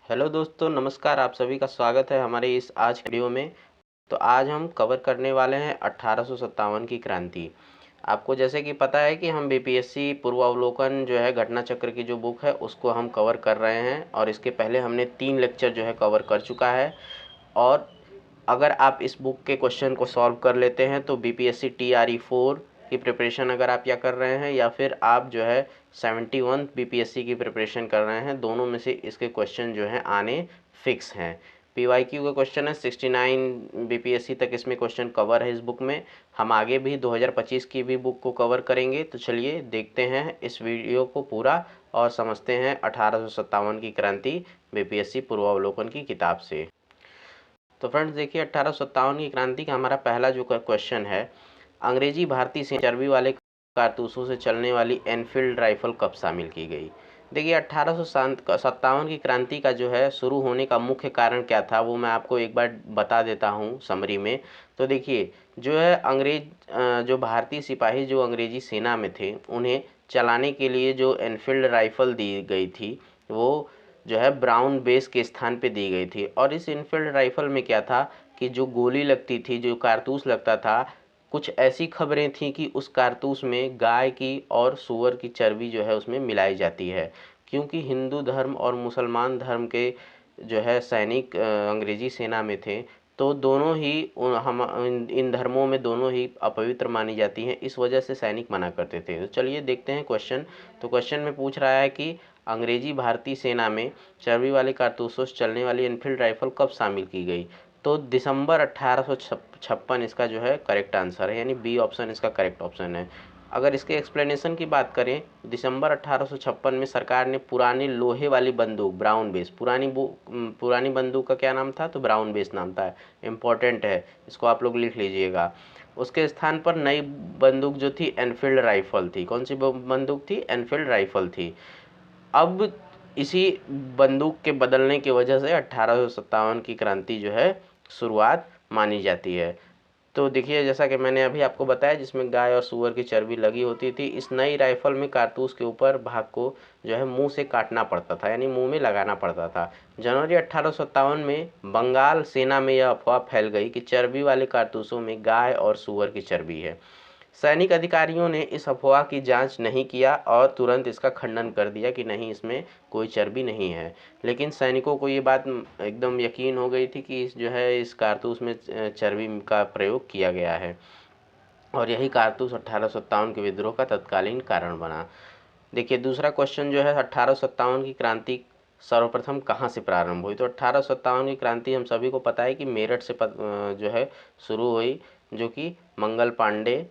Hello दोस्तों, नमस्कार। आप सभी का स्वागत है हमारे इस आज के वीडियो में। तो आज हम कवर करने वाले हैं 1857 की क्रांति। आपको जैसे कि पता है कि हम बीपीएससी पूर्वावलोकन जो है घटना चक्र की जो बुक है उसको हम कवर कर रहे हैं, और इसके पहले हमने 3 लेक्चर जो है कवर कर चुका है। और अगर आप इस बुक के क्वेश्चन को सॉल्व कर लेते हैं तो बीपीएससी TRE 4 की प्रिपरेशन अगर आप क्या कर रहे हैं, या फिर आप जो है 71 बीपीएससी की प्रिपरेशन कर रहे हैं, दोनों में से इसके क्वेश्चन जो हैं आने फिक्स हैं। पीवाईक्यू का क्वेश्चन है 69 बीपीएससी तक इसमें क्वेश्चन कवर है इस बुक में। हम आगे भी 2025 की भी बुक को कवर करेंगे। तो चलिए देखते हैं इस वीडियो को पूरा और समझते हैं 1857 की क्रांति बीपीएससी पूर्वावलोकन की किताब से। तो फ्रेंड्स देखिए, 1857 की क्रांति का हमारा पहला जो क्वेश्चन है, अंग्रेजी भारतीय सेना चर्बी वाले कारतूसों से चलने वाली एनफील्ड राइफल कब शामिल की गई। देखिए, 1857 की क्रांति का जो है शुरू होने का मुख्य कारण क्या था वो मैं आपको एक बार बता देता हूँ समरी में। तो देखिए, जो है जो भारतीय सिपाही जो अंग्रेजी सेना में थे उन्हें चलाने के लिए जो एनफील्ड राइफल दी गई थी वो जो है ब्राउन बेस के स्थान पे दी गई थी। और इस इनफील्ड राइफल में क्या था कि जो गोली लगती थी, जो कारतूस लगता था, कुछ ऐसी खबरें थी कि उस कारतूस में गाय की और सूअर की चर्बी जो है उसमें मिलाई जाती है। क्योंकि हिंदू धर्म और मुसलमान धर्म के जो है सैनिक अंग्रेजी सेना में थे, तो दोनों ही हम इन धर्मों में दोनों ही अपवित्र मानी जाती हैं, इस वजह से सैनिक मना करते थे। तो चलिए देखते हैं क्वेश्चन। तो क्वेश्चन में पूछ रहा है कि अंग्रेजी भारतीय सेना में चर्बी वाले कारतूसों से चलने वाली एनफील्ड राइफल कब शामिल की गई। तो दिसंबर 1856 इसका जो है करेक्ट आंसर है, यानी बी ऑप्शन इसका करेक्ट ऑप्शन है। अगर इसके एक्सप्लेनेशन की बात करें, दिसंबर 1856 में सरकार ने पुरानी लोहे वाली बंदूक ब्राउन बेस, पुरानी बंदूक का क्या नाम था, तो ब्राउन बेस नाम था। इम्पोर्टेंट है, इसको आप लोग लिख लीजिएगा। उसके स्थान पर नई बंदूक जो थी एनफील्ड राइफल थी। कौन सी बंदूक थी, एनफील्ड राइफल थी। अब इसी बंदूक के बदलने की वजह से 1857 की क्रांति जो है शुरुआत मानी जाती है। तो देखिए, जैसा कि मैंने अभी आपको बताया, जिसमें गाय और सूअर की चर्बी लगी होती थी, इस नई राइफल में कारतूस के ऊपर भाग को जो है मुंह से काटना पड़ता था, यानी मुंह में लगाना पड़ता था। जनवरी 1857 में बंगाल सेना में यह अफवाह फैल गई कि चर्बी वाले कारतूसों में गाय और सूअर की चर्बी है। सैनिक अधिकारियों ने इस अफवाह की जांच नहीं किया और तुरंत इसका खंडन कर दिया कि नहीं, इसमें कोई चर्बी नहीं है। लेकिन सैनिकों को ये बात एकदम यकीन हो गई थी कि जो है इस कारतूस में चर्बी का प्रयोग किया गया है, और यही कारतूस 1857 के विद्रोह का तत्कालीन कारण बना। देखिए, दूसरा क्वेश्चन जो है, 1857 की क्रांति सर्वप्रथम कहाँ से प्रारंभ हुई। तो 1857 की क्रांति हम सभी को पता है कि मेरठ से जो है शुरू हुई, जो कि मंगल पांडे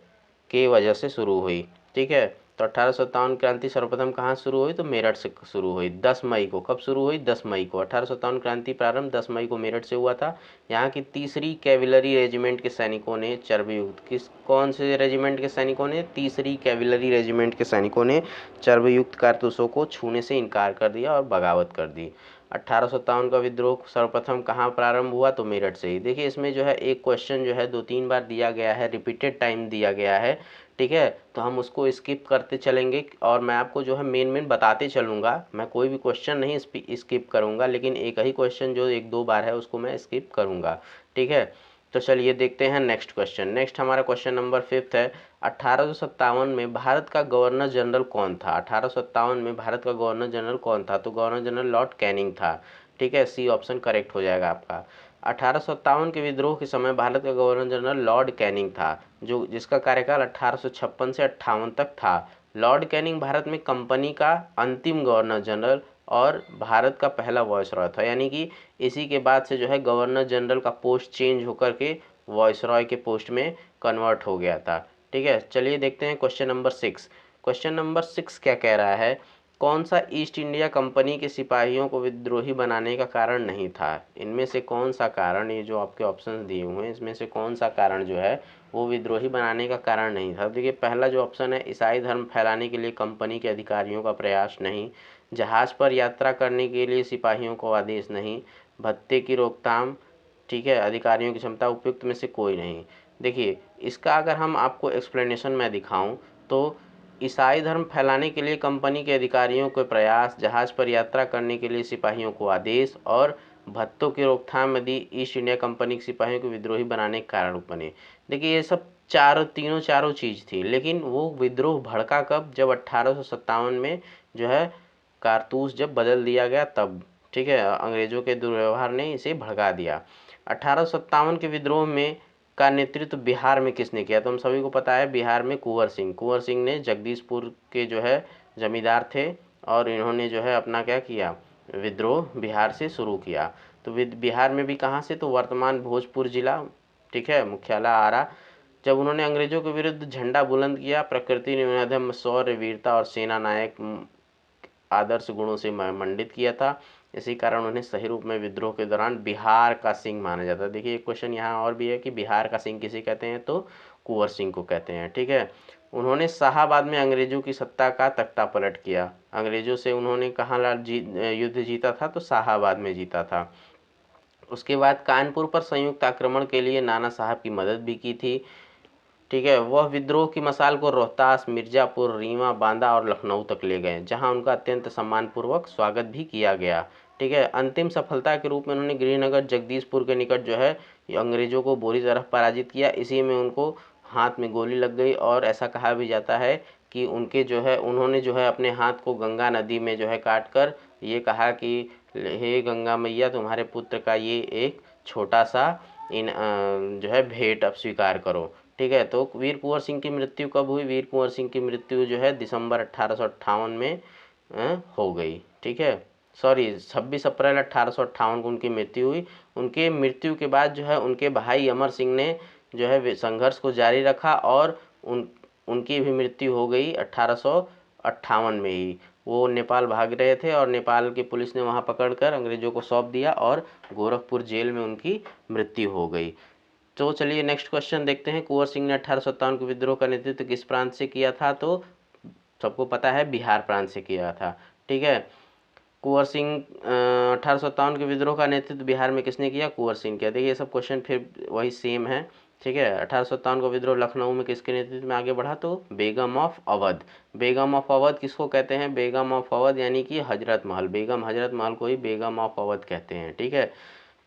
के वजह से शुरू हुई। ठीक है, तो 1857 क्रांति सर्वप्रथम कहाँ शुरू हुई, तो मेरठ से शुरू हुई। 10 मई को कब शुरू हुई, 10 मई को। 1857 क्रांति प्रारंभ 10 मई को मेरठ से हुआ था। यहाँ की तीसरी कैविलरी रेजिमेंट के सैनिकों ने चर्बयुक्त कौन से रेजिमेंट के सैनिकों ने, तीसरी कैविलरी रेजिमेंट के सैनिकों ने चर्बयुक्त कारतूसों को छूने से इनकार कर दिया और बगावत कर दी। 1857 का विद्रोह सर्वप्रथम कहाँ प्रारंभ हुआ, तो मेरठ से ही। देखिए, इसमें जो है एक क्वेश्चन जो है 2-3 बार दिया गया है, रिपीटेड टाइम दिया गया है। ठीक है, तो हम उसको स्किप करते चलेंगे और मैं आपको जो है मेन बताते चलूँगा। मैं कोई भी क्वेश्चन नहीं स्किप करूँगा, लेकिन एक ही क्वेश्चन जो 1-2 बार है उसको मैं स्किप करूँगा। ठीक है, तो चलिए देखते हैं नेक्स्ट क्वेश्चन। नेक्स्ट हमारा क्वेश्चन नंबर 5 है, 1857 में भारत का गवर्नर जनरल कौन था। 1857 में भारत का गवर्नर जनरल कौन था, तो गवर्नर जनरल लॉर्ड कैनिंग था। ठीक है, सी ऑप्शन करेक्ट हो जाएगा आपका। 1857 के विद्रोह के समय भारत का गवर्नर जनरल लॉर्ड कैनिंग था, जो जिसका कार्यकाल 1856 से 58 तक था। लॉर्ड कैनिंग भारत में कंपनी का अंतिम गवर्नर जनरल और भारत का पहला वॉयसरॉय था, यानी कि इसी के बाद से जो है गवर्नर जनरल का पोस्ट चेंज होकर के वॉयसरॉय के पोस्ट में कन्वर्ट हो गया था। ठीक है, चलिए देखते हैं क्वेश्चन नंबर 6। क्वेश्चन नंबर 6 क्या कह रहा है, कौन सा ईस्ट इंडिया कंपनी के सिपाहियों को विद्रोही बनाने का कारण नहीं था। इनमें से कौन सा कारण, ये जो आपके ऑप्शंस दिए हुए हैं इसमें से कौन सा कारण जो है वो विद्रोही बनाने का कारण नहीं था। देखिए, पहला जो ऑप्शन है, ईसाई धर्म फैलाने के लिए कंपनी के अधिकारियों का प्रयास नहीं, जहाज़ पर यात्रा करने के लिए सिपाहियों को आदेश नहीं, भत्ते की रोकथाम, ठीक है, अधिकारियों की क्षमता, उपयुक्त में से कोई नहीं। देखिए, इसका अगर हम आपको एक्सप्लेनेशन में दिखाऊं तो ईसाई धर्म फैलाने के लिए कंपनी के अधिकारियों के प्रयास, जहाज पर यात्रा करने के लिए सिपाहियों को आदेश और भत्तों की रोकथाम आदि ईस्ट इंडिया कंपनी के सिपाहियों को विद्रोही बनाने के कारण बने। देखिए ये सब चारों चीज़ थी, लेकिन वो विद्रोह भड़का कब? जब 1857 में जो है कारतूस जब बदल दिया गया तब, ठीक है, अंग्रेजों के दुर्व्यवहार ने इसे भड़का दिया। 1857 के विद्रोह में का नेतृत्व बिहार में किसने किया? तो हम सभी को पता है बिहार में कुंवर सिंह ने, जगदीशपुर के जो है जमींदार थे, और इन्होंने जो है अपना क्या किया, विद्रोह बिहार से शुरू किया। तो बिहार में भी कहाँ से? तो वर्तमान भोजपुर जिला, ठीक है, मुख्यालय आरा। जब उन्होंने अंग्रेजों के विरुद्ध झंडा बुलंद किया, प्रकृति ने उन्हें अदम्य शौर्य, वीरता और सेना नायक आदर्श गुणों से मंडित किया था। इसी कारण उन्हें सही रूप में विद्रोह के दौरान बिहार का सिंह माना जाता है। देखिए एक क्वेश्चन यहाँ और भी है कि बिहार का सिंह किसे कहते हैं? तो कुंवर सिंह को कहते हैं, ठीक है। उन्होंने शाहाबाद में अंग्रेजों की सत्ता का तख्ता पलट किया। अंग्रेजों से उन्होंने कहाँ युद्ध जीता था? तो शाहाबाद में जीता था। उसके बाद कानपुर पर संयुक्त आक्रमण के लिए नाना साहब की मदद भी की थी, ठीक है। वह विद्रोह की मसाल को रोहतास, मिर्जापुर, रीवा, बांदा और लखनऊ तक ले गए, जहां उनका अत्यंत सम्मानपूर्वक स्वागत भी किया गया, ठीक है। अंतिम सफलता के रूप में उन्होंने गृहनगर जगदीशपुर के निकट जो है अंग्रेजों को बुरी तरह पराजित किया। इसी में उनको हाथ में गोली लग गई, और ऐसा कहा भी जाता है कि उन्होंने जो है अपने हाथ को गंगा नदी में जो है काट कर ये कहा कि हे गंगा मैया, तुम्हारे पुत्र का ये एक छोटा सा जो है भेंट अब स्वीकार करो, ठीक है। तो वीर कुंवर सिंह की मृत्यु कब हुई? वीर कुंवर सिंह की मृत्यु जो है दिसंबर 1858 में हो गई, ठीक है। सॉरी, 26 अप्रैल 1858 को उनकी मृत्यु हुई। उनके मृत्यु के बाद जो है उनके भाई अमर सिंह ने जो है संघर्ष को जारी रखा, और उनकी भी मृत्यु हो गई 1858 में ही। वो नेपाल भाग रहे थे, और नेपाल की पुलिस ने वहाँ पकड़कर अंग्रेजों को सौंप दिया, और गोरखपुर जेल में उनकी मृत्यु हो गई। तो चलिए नेक्स्ट क्वेश्चन देखते हैं। कुंवर सिंह ने 1857 के विद्रोह का नेतृत्व किस प्रांत से किया था? तो सबको पता है बिहार प्रांत से किया था, ठीक है। कुंवर सिंह 1857 के विद्रोह का नेतृत्व बिहार में किसने किया? कुंवर सिंह किया। देखिए ये सब क्वेश्चन फिर वही सेम है, ठीक है। 1857 का विद्रोह लखनऊ में किसके नेतृत्व में आगे बढ़ा? तो बेगम ऑफ अवध। बेगम ऑफ अवध किसको कहते हैं? बेगम ऑफ अवध यानी कि हजरत महल, बेगम हजरत महल को ही बेगम ऑफ अवध कहते हैं, ठीक है।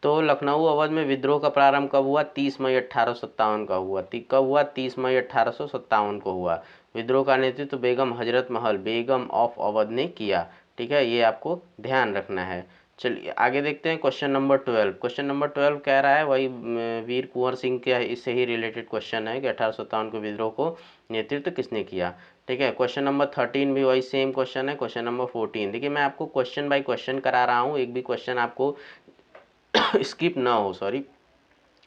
तो लखनऊ अवध में विद्रोह का प्रारंभ कब हुआ? 30 मई 1857 का हुआ। कब हुआ? 30 मई 1857 को हुआ। विद्रोह का नेतृत्व बेगम हजरत महल, बेगम ऑफ अवध ने किया, ठीक है। ये आपको ध्यान रखना है। चलिए आगे देखते हैं क्वेश्चन नंबर 12। क्वेश्चन नंबर 12 कह रहा है वही वीर कुंवर सिंह के इससे ही रिलेटेड क्वेश्चन है कि 1857 के विद्रोह को नेतृत्व किसने किया, ठीक है। क्वेश्चन नंबर 13 भी वही सेम क्वेश्चन है। क्वेश्चन नंबर 14 देखिए मैं आपको क्वेश्चन बाय क्वेश्चन करा रहा हूँ, एक भी क्वेश्चन आपको स्किप ना हो। सॉरी,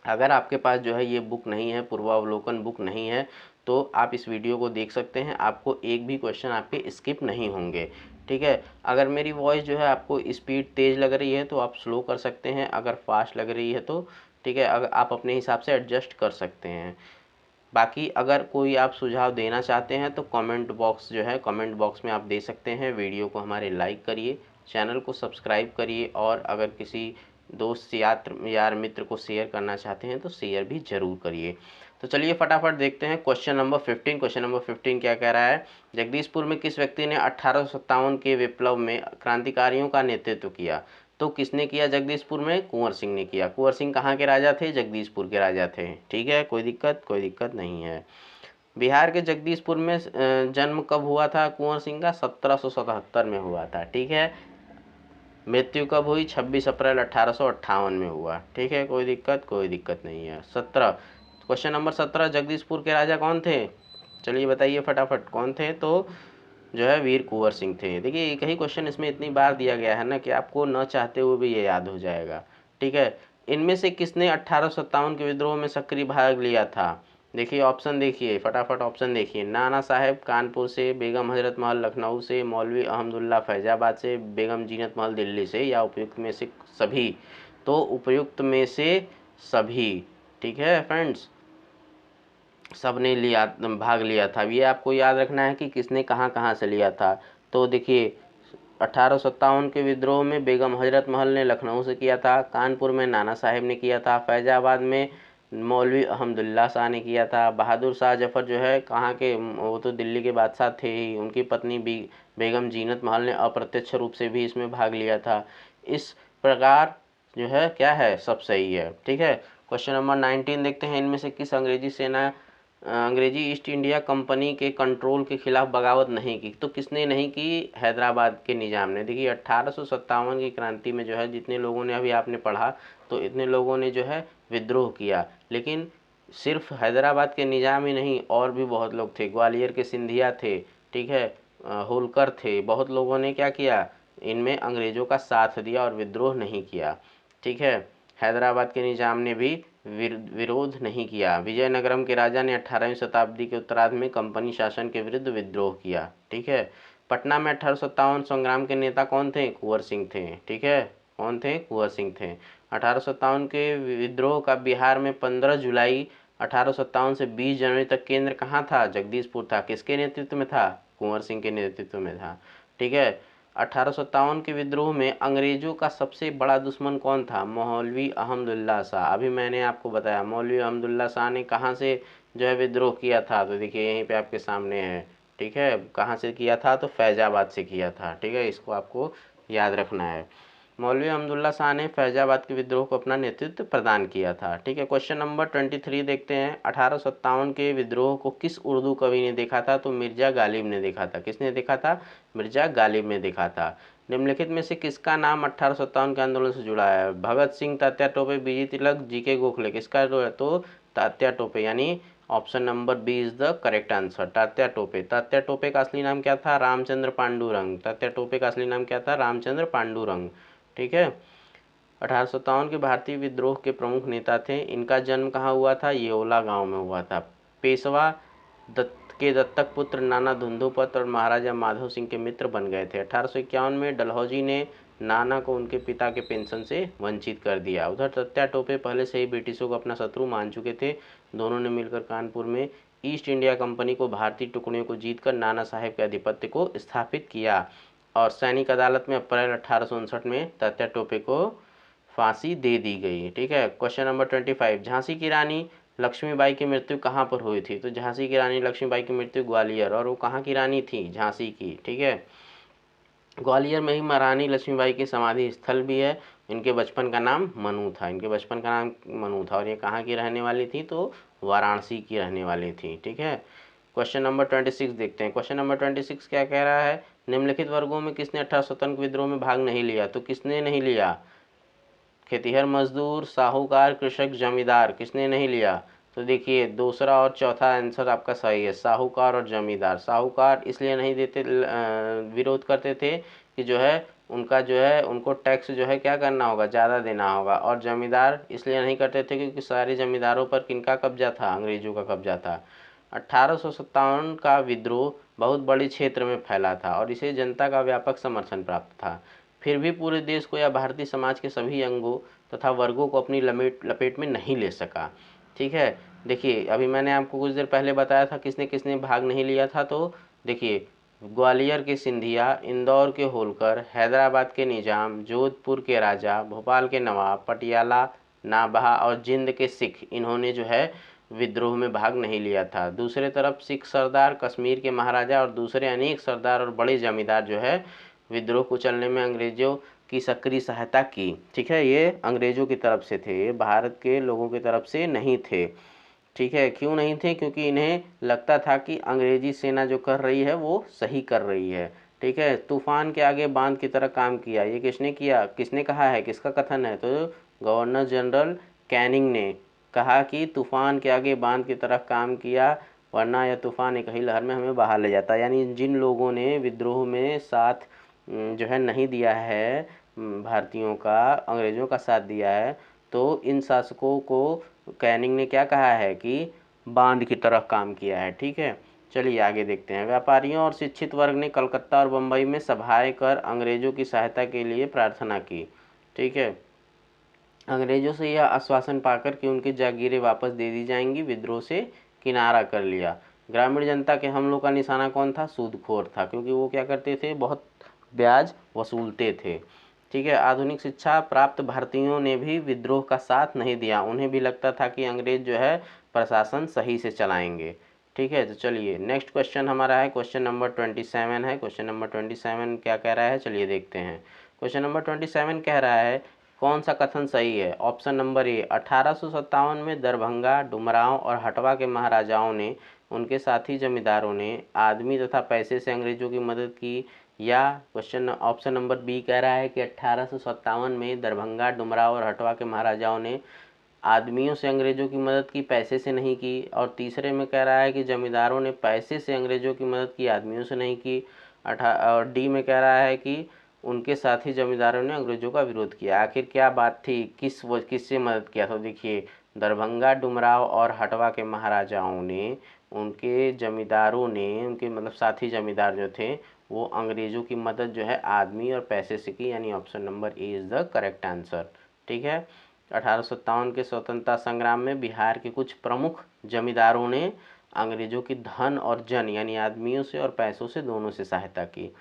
अगर आपके पास जो है ये बुक नहीं है, पूर्वावलोकन बुक नहीं है, तो आप इस वीडियो को देख सकते हैं, आपको एक भी क्वेश्चन आपके स्किप नहीं होंगे, ठीक है। अगर मेरी वॉइस जो है आपको स्पीड तेज़ लग रही है तो आप स्लो कर सकते हैं, अगर फास्ट लग रही है तो ठीक है, अगर आप अपने हिसाब से एडजस्ट कर सकते हैं। बाकी अगर कोई आप सुझाव देना चाहते हैं तो कमेंट बॉक्स जो है, कमेंट बॉक्स में आप दे सकते हैं। वीडियो को हमारे लाइक करिए, चैनल को सब्सक्राइब करिए, और अगर किसी दोस्त यार मित्र को शेयर करना चाहते हैं तो शेयर भी ज़रूर करिए। तो चलिए फटाफट देखते हैं क्वेश्चन नंबर 15। क्वेश्चन नंबर 15 क्या कह रहा है? जगदीशपुर में किस व्यक्ति ने 1857 के विप्लव में क्रांतिकारियों का नेतृत्व किया? तो किसने किया? जगदीशपुर में कुंवर सिंह ने किया। कुंवर सिंह कहाँ के राजा थे? जगदीशपुर के राजा थे, ठीक है। कोई दिक्कत नहीं है। बिहार के जगदीशपुर में जन्म कब हुआ था कुंवर सिंह का? 1777 में हुआ था, ठीक है। मृत्यु कब हुई? 26 अप्रैल 1858 में हुआ, ठीक है। कोई दिक्कत नहीं है। 17 क्वेश्चन नंबर 17 जगदीशपुर के राजा कौन थे? चलिए बताइए फटाफट कौन थे? तो जो है वीर कुंवर सिंह थे। देखिए एक ही क्वेश्चन इसमें इतनी बार दिया गया है ना कि आपको न चाहते हुए भी ये याद हो जाएगा, ठीक है। इनमें से किसने 1857 के विद्रोह में सक्रिय भाग लिया था? देखिए ऑप्शन देखिए, फटाफट ऑप्शन देखिए। नाना साहेब कानपुर से, बेगम हजरत महल लखनऊ से, मौलवी अहमदुल्ला फैजाबाद से, बेगम जीनत महल दिल्ली से, या उपयुक्त में से सभी? तो उपयुक्त में से सभी, ठीक है फ्रेंड्स, सब ने भाग लिया था। ये आपको याद रखना है कि किसने कहाँ कहाँ से लिया था। तो देखिए 1857 के विद्रोह में बेगम हजरत महल ने लखनऊ से किया था, कानपुर में नाना साहेब ने किया था, फैजाबाद में मौलवी अहमदुल्ला शाह ने किया था। बहादुर शाह जफ़र जो है कहाँ के, वो तो दिल्ली के बादशाह थे ही। उनकी पत्नी बेगम जीनत महल ने अप्रत्यक्ष रूप से भी इसमें भाग लिया था। इस प्रकार जो है क्या है, सब सही है। ठीक है, क्वेश्चन नंबर 19 देखते हैं। इनमें से किस अंग्रेजी सेना अंग्रेजी ईस्ट इंडिया कंपनी के कंट्रोल के खिलाफ बगावत नहीं की? तो किसने नहीं की? हैदराबाद के निज़ाम ने। देखिए 1857 की क्रांति में जो है जितने लोगों ने, अभी आपने पढ़ा तो इतने लोगों ने जो है विद्रोह किया, लेकिन सिर्फ हैदराबाद के निज़ाम ही नहीं, और भी बहुत लोग थे। ग्वालियर के सिंधिया थे, ठीक है, होलकर थे, बहुत लोगों ने क्या किया, इनमें अंग्रेज़ों का साथ दिया और विद्रोह नहीं किया। ठीक है, हैदराबाद के निज़ाम ने भी विरोध नहीं किया। विजयनगरम के राजा ने 18वीं शताब्दी के उत्तरार्ध में कंपनी शासन के विरुद्ध विद्रोह किया। ठीक है, पटना में 1857 संग्राम के नेता कौन थे? कुंवर सिंह थे। ठीक है, कौन थे? कुंवर सिंह थे। 1857 के विद्रोह का बिहार में 15 जुलाई 1857 से 20 जनवरी तक केंद्र कहाँ था? जगदीशपुर था। किसके नेतृत्व में था? कुंवर सिंह के नेतृत्व में था। ठीक है, 1857 के विद्रोह में अंग्रेजों का सबसे बड़ा दुश्मन कौन था? मौलवी अहमदुल्ला शाह। अभी मैंने आपको बताया मौलवी अहमदुल्ला शाह ने कहाँ से जो है विद्रोह किया था, तो देखिए यहीं पे आपके सामने है। ठीक है, कहाँ से किया था? तो फैजाबाद से किया था। ठीक है, इसको आपको याद रखना है। मौलवी अहमदुल्ला शाह ने फैजाबाद के विद्रोह को अपना नेतृत्व प्रदान किया था। ठीक है, क्वेश्चन नंबर 23 देखते हैं। 1857 के विद्रोह को किस उर्दू कवि ने देखा था? तो मिर्जा गालिब ने देखा था। किसने देखा था? मिर्जा गालिब ने देखा था। निम्नलिखित में से किसका नाम 1857 के आंदोलन से जुड़ा है? Bhagat Singh, Tatya Tope, BG Tilak, GK Gokhale. किसका तो तात्या टोपे, यानी option number B is the correct answer, Tatya Tope. Tatya Tope का असली नाम क्या था? रामचंद्र पांडुरंग। तात्या टोपे का असली नाम क्या था? रामचंद्र पांडुरंग। ठीक है, 1857 के भारतीय विद्रोह के प्रमुख नेता थे। इनका जन्म कहाँ हुआ था? येवला गांव में हुआ था। पेशवा के दत्तक पुत्र नाना धुंधुपत और महाराजा माधव सिंह के मित्र बन गए थे। 1851 में डलहौजी ने नाना को उनके पिता के पेंशन से वंचित कर दिया। उधर तात्या टोपे पहले से ही ब्रिटिशों को अपना शत्रु मान चुके थे। दोनों ने मिलकर कानपुर में ईस्ट इंडिया कंपनी को भारतीय टुकड़ियों को जीतकर नाना साहेब के आधिपत्य को स्थापित किया और सैनिक अदालत में अप्रैल 1859 में तात्या टोपे को फांसी दे दी गई। ठीक है, क्वेश्चन नंबर 25। झांसी की रानी लक्ष्मीबाई की मृत्यु कहाँ पर हुई थी? तो झांसी की रानी लक्ष्मीबाई की मृत्यु ग्वालियर, और वो कहाँ की रानी थी? झांसी की। ठीक है, ग्वालियर में ही महारानी लक्ष्मीबाई की समाधि स्थल भी है। इनके बचपन का नाम मनु था। इनके बचपन का नाम मनु था। और ये कहाँ की रहने वाली थी? तो वाराणसी की रहने वाली थी। ठीक है, क्वेश्चन नंबर 26 देखते हैं। क्वेश्चन नंबर 26 क्या कह रहा है? निम्नलिखित वर्गों में किसने 1857 विद्रोह में भाग नहीं लिया? तो किसने नहीं लिया? खेतिहर मजदूर, साहूकार, कृषक, जमींदार। किसने नहीं लिया? तो देखिए दूसरा और चौथा आंसर आपका सही है, साहूकार और जमींदार। साहूकार इसलिए नहीं देते, विरोध करते थे कि जो है उनका जो है उनको टैक्स जो है क्या करना होगा, ज़्यादा देना होगा। और जमींदार इसलिए नहीं करते थे क्योंकि सारे जमींदारों पर किनका कब्जा था? अंग्रेजों का कब्जा था। 1857 का विद्रोह बहुत बड़े क्षेत्र में फैला था और इसे जनता का व्यापक समर्थन प्राप्त था। फिर भी पूरे देश को या भारतीय समाज के सभी अंगों तथा वर्गों को अपनी लपेट में नहीं ले सका। ठीक है, देखिए अभी मैंने आपको कुछ देर पहले बताया था किसने किसने भाग नहीं लिया था। तो देखिए ग्वालियर के सिंधिया, इंदौर के होलकर, हैदराबाद के निजाम, जोधपुर के राजा, भोपाल के नवाब, पटियाला, नाभा और जिंद के सिख, इन्होंने जो है विद्रोह में भाग नहीं लिया था। दूसरे तरफ सिख सरदार, कश्मीर के महाराजा और दूसरे अनेक सरदार और बड़े जमींदार जो है विद्रोह को चलने में अंग्रेजों की सक्रिय सहायता की। ठीक है, ये अंग्रेजों की तरफ से थे, ये भारत के लोगों की तरफ से नहीं थे। ठीक है, क्यों नहीं थे? क्योंकि इन्हें लगता था कि अंग्रेजी सेना जो कर रही है वो सही कर रही है। ठीक है, तूफान के आगे बांध की तरह काम किया। ये किसने किया? किसने कहा है? किसका कथन है? तो गवर्नर जनरल कैनिंग ने कहा कि तूफान के आगे बांध की तरह काम किया, वरना यह तूफान एक ही लहर में हमें बहा ले जाता। यानी जिन लोगों ने विद्रोह में साथ जो है नहीं दिया है, भारतीयों का, अंग्रेज़ों का साथ दिया है, तो इन शासकों को कैनिंग ने क्या कहा है कि बांध की तरह काम किया है। ठीक है, चलिए आगे देखते हैं। व्यापारियों और शिक्षित वर्ग ने कलकत्ता और बम्बई में सभाएं कर अंग्रेज़ों की सहायता के लिए प्रार्थना की। ठीक है, अंग्रेज़ों से यह आश्वासन पाकर कि उनकी जागीरें वापस दे दी जाएंगी, विद्रोह से किनारा कर लिया। ग्रामीण जनता के हमलों का निशाना कौन था? सूदखोर था, क्योंकि वो क्या करते थे? बहुत ब्याज वसूलते थे। ठीक है। आधुनिक शिक्षा प्राप्त भारतीयों ने भी विद्रोह का साथ नहीं दिया, उन्हें भी लगता था कि अंग्रेज जो है प्रशासन सही से चलाएंगे। ठीक है, तो चलिए नेक्स्ट क्वेश्चन हमारा है क्वेश्चन नंबर 27 है। क्वेश्चन नंबर 27 क्या कह रहा है, चलिए देखते हैं। क्वेश्चन नंबर 27 कह रहा है कौन सा कथन सही है। ऑप्शन नंबर ए, 1857 में दरभंगा, डुमरांव और हटवा के महाराजाओं ने, उनके साथी जमींदारों ने आदमी तथा पैसे से अंग्रेजों की मदद की। या क्वेश्चन ऑप्शन नंबर बी कह रहा है कि 1857 में दरभंगा, डुमरांव और हटवा के महाराजाओं ने आदमियों से अंग्रेजों की मदद की, पैसे से नहीं की। और तीसरे में कह रहा है कि जमींदारों ने पैसे से अंग्रेजों की मदद की, आदमियों से नहीं की। और डी में कह रहा है कि उनके साथी जमींदारों ने अंग्रेजों का विरोध किया। आखिर क्या बात थी, किससे मदद किया? तो देखिए, दरभंगा, डुमरांव और हटवा के महाराजाओं ने, उनके जमींदारों ने, उनके मतलब साथी जमींदार जो थे, वो अंग्रेजों की मदद जो है आदमी और पैसे से की, यानी option number A is the correct answer. ठीक है। 1857 के स्वतंत्रता संग्राम में बिहार के कुछ प्रमुख जमींदारों ने अंग्रेजों की धन और जन यानी आदमियों से और पैसों से दोनों से सहायता की।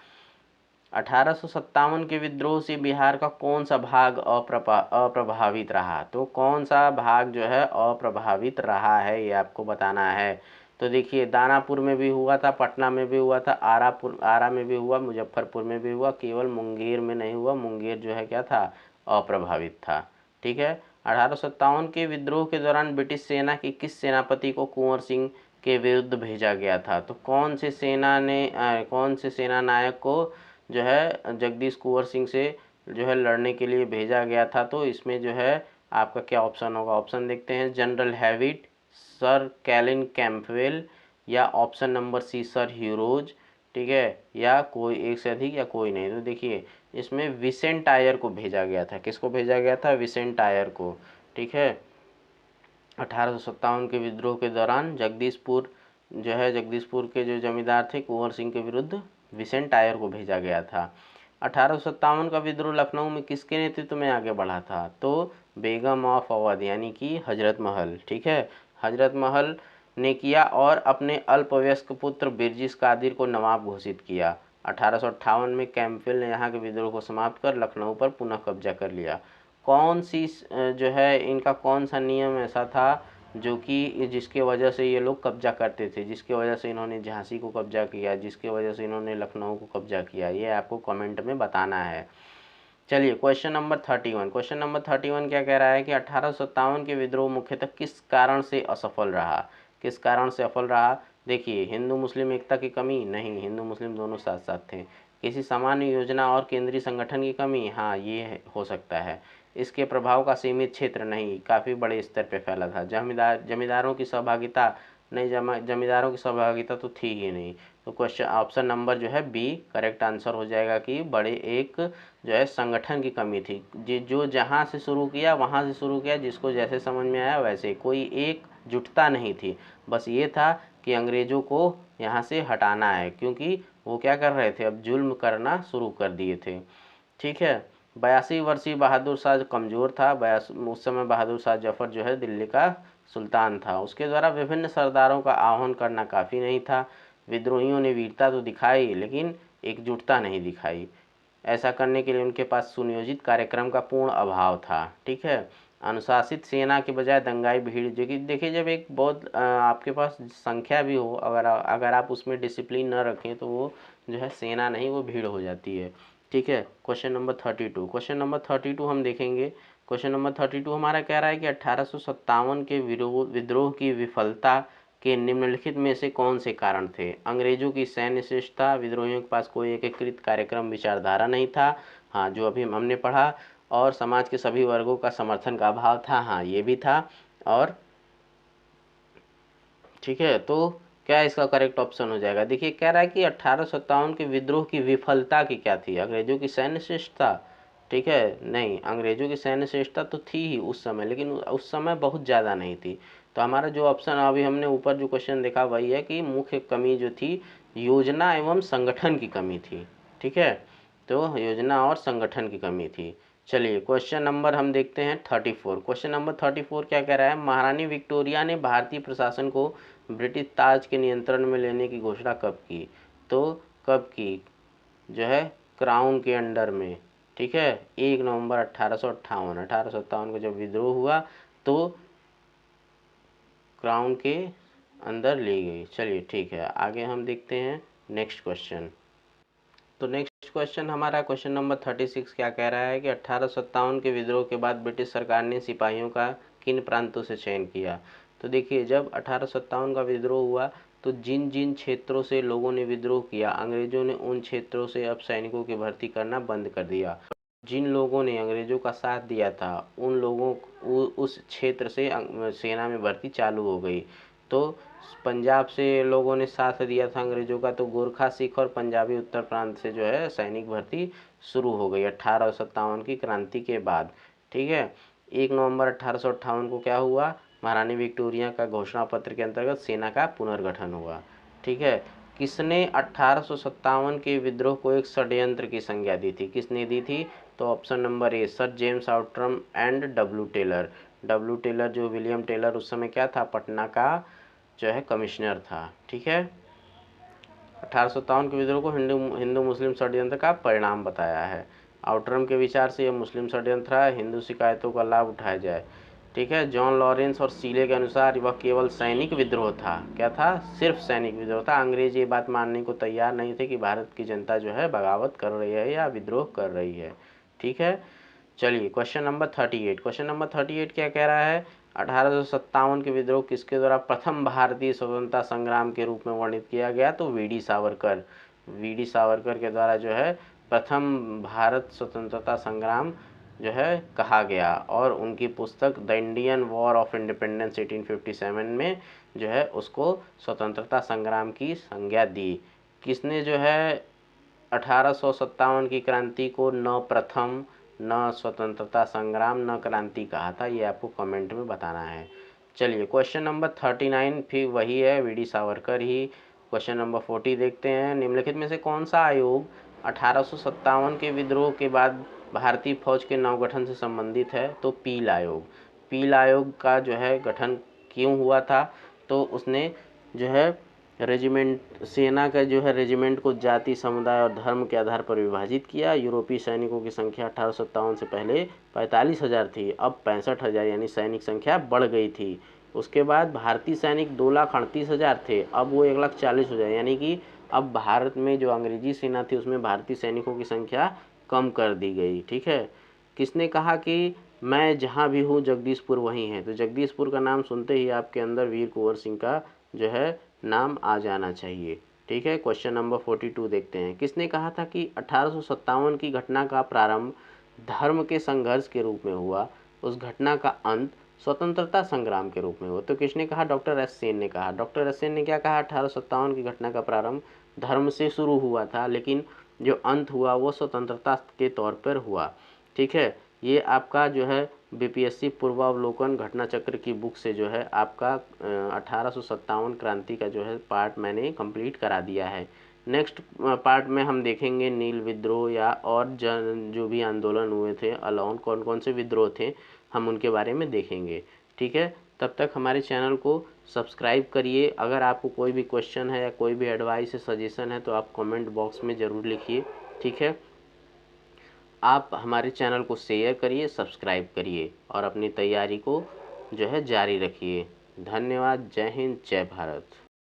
1857 के विद्रोह से बिहार का कौन सा भाग अप्रभावित रहा? तो कौन सा भाग जो है अप्रभावित रहा है, ये आपको बताना है। तो देखिए, दानापुर में भी हुआ था, पटना में भी हुआ था, आरा में भी हुआ, मुजफ्फरपुर में भी हुआ, केवल मुंगेर में नहीं हुआ। मुंगेर जो है क्या था, अप्रभावित था। ठीक है। 1857 के विद्रोह के दौरान ब्रिटिश सेना के किस सेनापति को कुंवर सिंह के विरुद्ध भेजा गया था? तो कौन से सेना नायक को जो है जगदीश कुंवर सिंह से जो है लड़ने के लिए भेजा गया था? तो इसमें जो है आपका क्या ऑप्शन होगा? ऑप्शन देखते हैं, General Hewitt, sir Colin Campbell, या option number C sir Hugh Rose. ठीक है, या कोई एक से अधिक या कोई नहीं। तो देखिए, इसमें विसेंट आयर को भेजा गया था। किसको भेजा गया था? विसेंट आयर को। ठीक है। 1857 के विद्रोह के दौरान जगदीशपुर के जो जमींदार थे कुंवर सिंह के विरुद्ध विसेंट आयर को भेजा गया था। 1857 का विद्रोह लखनऊ में किसके नेतृत्व में आगे बढ़ा था? तो बेगम ऑफ अवध यानी कि हजरत महल। ठीक है, हजरत महल ने किया और अपने अल्पवयस्क पुत्र बिरजिस कादिर को नवाब घोषित किया। 1858 में कैंपबेल ने यहाँ के विद्रोह को समाप्त कर लखनऊ पर पुनः कब्जा कर लिया। कौन सी जो है इनका कौन सा नियम ऐसा था जो कि जिसके वजह से ये लोग कब्जा करते थे, जिसके वजह से इन्होंने झांसी को कब्जा किया, जिसके वजह से इन्होंने लखनऊ को कब्जा किया? ये आपको कमेंट में बताना है। चलिए क्वेश्चन नंबर 31। क्वेश्चन नंबर 31 क्या कह रहा है कि 1857 के विद्रोह मुख्यतः किस कारण से असफल रहा? किस कारण से असफल रहा? देखिए, हिंदू मुस्लिम एकता की कमी? नहीं, हिंदू मुस्लिम दोनों साथ साथ थे। किसी सामान्य योजना और केंद्रीय संगठन की कमी? हाँ, ये हो सकता है। इसके प्रभाव का सीमित क्षेत्र? नहीं, काफ़ी बड़े स्तर पर फैला था। जमींदारों की सहभागिता? नहीं, जमींदारों की सहभागिता तो थी ही नहीं। तो क्वेश्चन ऑप्शन नंबर जो है बी करेक्ट आंसर हो जाएगा कि बड़े एक जो है संगठन की कमी थी। जो जहाँ से शुरू किया वहाँ से शुरू किया, जिसको जैसे समझ में आया वैसे, कोई एक जुटता नहीं थी। बस ये था कि अंग्रेज़ों को यहाँ से हटाना है, क्योंकि वो क्या कर रहे थे, अब जुल्म करना शुरू कर दिए थे। ठीक है। 82 वर्षीय बहादुर शाह कमज़ोर था। उस समय बहादुर शाह जफर जो है दिल्ली का सुल्तान था। उसके द्वारा विभिन्न सरदारों का आह्वान करना काफ़ी नहीं था। विद्रोहियों ने वीरता तो दिखाई लेकिन एकजुटता नहीं दिखाई। ऐसा करने के लिए उनके पास सुनियोजित कार्यक्रम का पूर्ण अभाव था। ठीक है। अनुशासित सेना के बजाय दंगाई भीड़, जो कि देखिए, जब एक बहुत आपके पास संख्या भी हो, अगर आप उसमें डिसिप्लिन न रखें तो वो जो है सेना नहीं, वो भीड़ हो जाती है। ठीक है। Question number 32। क्वेश्चन नंबर 32 हम देखेंगे। क्वेश्चन नंबर 32 हमारा कह रहा है कि 1857 के विद्रोह की विफलता के निम्नलिखित में से कौन से कारण थे? अंग्रेजों की सैन्य श्रेष्ठता, विद्रोहियों के पास कोई एकीकृत कार्यक्रम विचारधारा नहीं था, हाँ जो अभी हमने पढ़ा, और समाज के सभी वर्गों का समर्थन का अभाव था, हाँ ये भी था। और ठीक है, तो क्या इसका करेक्ट ऑप्शन हो जाएगा? देखिए, कह रहा है कि 1857 के विद्रोह की विफलता की क्या थी? अंग्रेजों की सैन्य श्रेष्ठता? ठीक है, नहीं, अंग्रेजों की सैन्य श्रेष्ठता तो थी ही उस समय, लेकिन उस समय बहुत ज़्यादा नहीं थी। तो हमारा जो ऑप्शन अभी हमने ऊपर जो क्वेश्चन देखा वही है कि मुख्य कमी जो थी योजना एवं संगठन की कमी थी। ठीक है, तो योजना और संगठन की कमी थी। चलिए क्वेश्चन नंबर हम देखते हैं 34। क्वेश्चन नंबर 34 क्या कह रहा है? महारानी विक्टोरिया ने भारतीय प्रशासन को ब्रिटिश ताज के नियंत्रण में लेने की घोषणा कब की? तो कब की? जो है क्राउन के अंडर में, ठीक है। 1 नवंबर 1858 को जब विद्रोह हुआ तो क्राउन के अंदर ली गई। चलिए ठीक है, आगे हम देखते हैं नेक्स्ट क्वेश्चन। तो नेक्स्ट क्वेश्चन हमारा क्वेश्चन नंबर 36 क्या कह रहा है कि 1857 के विद्रोह के बाद ब्रिटिश सरकार ने सिपाहियों का किन प्रांतों से चयन किया। तो देखिए, जब 1857 का विद्रोह हुआ तो जिन जिन क्षेत्रों से लोगों ने विद्रोह किया, अंग्रेजों ने उन क्षेत्रों से अब सैनिकों की भर्ती करना बंद कर दिया। जिन लोगों ने अंग्रेजों का साथ दिया था उन लोगों उस क्षेत्र से सेना में भर्ती चालू हो गई। तो पंजाब से लोगों ने साथ दिया था अंग्रेजों का, तो गोरखा, सिख और पंजाबी उत्तर प्रांत से जो है सैनिक भर्ती शुरू हो गई 1857 की क्रांति के बाद। ठीक है। 1 नवंबर 1858 को क्या हुआ, महारानी विक्टोरिया का घोषणा पत्र के अंतर्गत सेना का पुनर्गठन हुआ। ठीक है। किसने 1857 के विद्रोह को एक षड्यंत्र की संज्ञा दी थी, किसने दी थी। तो option number A, Sir James Outram and W Taylor. W Taylor जो विलियम टेलर उस समय क्या था, पटना का जो है कमिश्नर था। ठीक है। 1857 के विद्रोह को हिंदू मुस्लिम षड्यंत्र का परिणाम बताया है। आउटरम के विचार से यह मुस्लिम षड्यंत्र है, हिंदू शिकायतों का लाभ उठाया जाए। ठीक है। जॉन लॉरेंस और सीले के अनुसार वह केवल सैनिक विद्रोह था। क्या था, सिर्फ सैनिक विद्रोह था। अंग्रेज ये बात मानने को तैयार नहीं थे कि भारत की जनता जो है बगावत कर रही है या विद्रोह कर रही है। ठीक है। चलिए क्वेश्चन नंबर 38। क्वेश्चन नंबर 38 क्या कह रहा है, 1857 के विद्रोह किसके द्वारा प्रथम भारतीय स्वतंत्रता संग्राम के रूप में वर्णित किया गया। तो वीडी सावरकर। वीडी सावरकर के द्वारा जो है प्रथम भारत स्वतंत्रता संग्राम जो है कहा गया, और उनकी पुस्तक the Indian war of independence 1857 में जो है उसको स्वतंत्रता संग्राम की संज्ञा दी। किसने जो है 1857 की क्रांति को न प्रथम, न स्वतंत्रता संग्राम, न क्रांति कहा था, ये आपको कमेंट में बताना है। चलिए क्वेश्चन नंबर 39 फिर वही है, वीडी सावरकर ही। क्वेश्चन नंबर 40 देखते हैं, निम्नलिखित में से कौन सा आयोग 1857 के विद्रोह के बाद भारतीय फौज के नवगठन से संबंधित है। तो पील आयोग। पील आयोग का जो है गठन क्यों हुआ था, तो उसने जो है रेजिमेंट, सेना का जो है रेजिमेंट को जाति, समुदाय और धर्म के आधार पर विभाजित किया। यूरोपीय सैनिकों की संख्या 1857 से पहले 45,000 थी, अब 65,000, यानी सैनिक संख्या बढ़ गई थी। उसके बाद भारतीय सैनिक 2,38,000 थे, अब वो 1,40,000, यानी कि अब भारत में जो अंग्रेजी सेना थी उसमें भारतीय सैनिकों की संख्या कम कर दी गई। ठीक है। किसने कहा कि मैं जहाँ भी हूँ जगदीशपुर वहीं है। तो जगदीशपुर का नाम सुनते ही आपके अंदर वीर कुंवर सिंह का जो है नाम आ जाना चाहिए। ठीक है। क्वेश्चन नंबर 42 देखते हैं, किसने कहा था कि 1857 की घटना का प्रारंभ धर्म के संघर्ष के रूप में हुआ, उस घटना का अंत स्वतंत्रता संग्राम के रूप में हुआ। तो किसने कहा, डॉक्टर एस सेन ने कहा। डॉक्टर एस सेन ने क्या कहा, 1857 की घटना का प्रारंभ धर्म से शुरू हुआ था, लेकिन जो अंत हुआ वो स्वतंत्रता के तौर पर हुआ। ठीक है। ये आपका जो है बीपीएससी पूर्वावलोकन घटना चक्र की बुक से जो है आपका 1857 क्रांति का जो है पार्ट मैंने कंप्लीट करा दिया है। नेक्स्ट पार्ट में हम देखेंगे नील विद्रोह या और जो भी आंदोलन हुए थे अलाउन, कौन कौन से विद्रोह थे, हम उनके बारे में देखेंगे। ठीक है। तब तक हमारे चैनल को सब्सक्राइब करिए। अगर आपको कोई भी क्वेश्चन है या कोई भी एडवाइस है, सजेशन है, तो आप कमेंट बॉक्स में ज़रूर लिखिए। ठीक है। आप हमारे चैनल को शेयर करिए, सब्सक्राइब करिए और अपनी तैयारी को जो है जारी रखिए। धन्यवाद। जय हिंद, जय भारत।